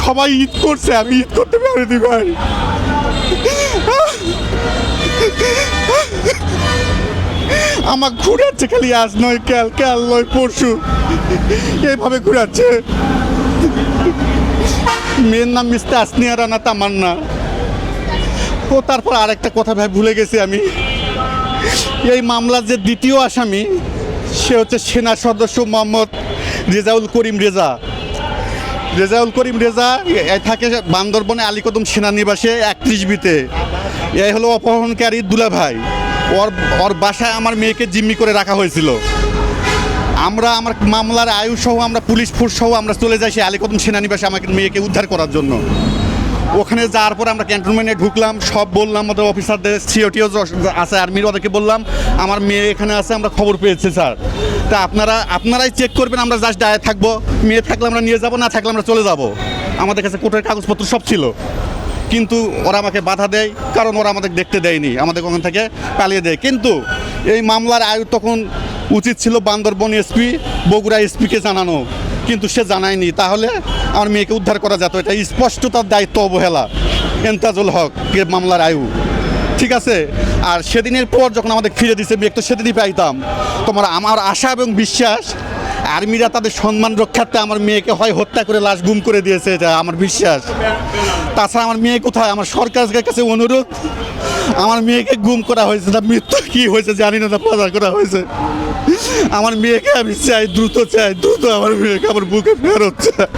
সবাই ঈদ করছে, আমি ঈদ করতে পারিনি ভাই। আমার ঘুরাচ্ছে খালি, আজ নয় কাল, কাল নয় পরশু, এইভাবে ঘুরাচ্ছে। মেয়ের নাম মিস্টার আসনিয়া রানা তামান্না। ও তারপর আরেকটা কথা ভাই ভুলে গেছি আমি, এই মামলার যে দ্বিতীয় আসামি সে হচ্ছে সেনা সদস্য মোহাম্মদ রেজাউল করিম রেজা। রেজাউল করিম রেজা থাকে বান্দরবনে আলীকদম সেনানিবাসে 31B-তে। এই হলো অপহরণকারী দুলা ভাই। ওর বাসায় আমার মেয়েকে জিম্মি করে রাখা হয়েছিল। আমরা আমার মামলার আয়ু সহ, আমরা পুলিশ ফোর্স সহ আমরা চলে যাই সে আলীকদম সেনানিবাসে আমাকে মেয়েকে উদ্ধার করার জন্য। ওখানে যাওয়ার পর আমরা ক্যান্টনমেন্টে ঢুকলাম, সব বললাম, আমাদের অফিসারদের সিওটিও আছে আর্মির, ওদেরকে বললাম আমার মেয়ে এখানে আছে, আমরা খবর পেয়েছি স্যার। তা আপনারাই চেক করবেন, আমরা জাস্ট দাঁড়িয়ে থাকবো, মেয়ে থাকলে আমরা নিয়ে যাব, না থাকলে আমরা চলে যাব। আমাদের কাছে কোর্টের কাগজপত্র সব ছিল, কিন্তু ওরা আমাকে বাধা দেয়, কারণ ওরা আমাদের দেখতে দেয়নি, আমাদের ওখান থেকে পালিয়ে দেয়। কিন্তু এই মামলার আয়ু তখন উচিত ছিল বান্দরবন এসপি, বগুড়া এসপিকে জানানো, কিন্তু সে জানায়নি। তাহলে আমার মেয়েকে উদ্ধার করা যেত। এটা স্পষ্ট তার দায়িত্ব অবহেলা। এন্তাজুল হক কে মামলার আয়ু, ঠিক আছে। আর সেদিনের পর যখন আমাদের ফিরে দিছে মেয়ে, তো সেদিনই পাইতাম। তোমার আমার আশা এবং বিশ্বাস আর্মিরা তাদের সম্মান রক্ষার্থে আমার মেয়েকে হয় হত্যা করে লাশ গুম করে দিয়েছে, এটা আমার বিশ্বাস। তাছাড়া আমার মেয়ে কোথায়? আমার সরকারের কাছে অনুরোধ, আমার মেয়েকে গুম করা হয়েছে না মৃত্যু কী হয়েছে জানি না, পাচার করা হয়েছে। আমার মেয়েকে আমি চাই, দ্রুত চাই, দ্রুত আমার মেয়েকে আমার বুকে ফেরত চাই।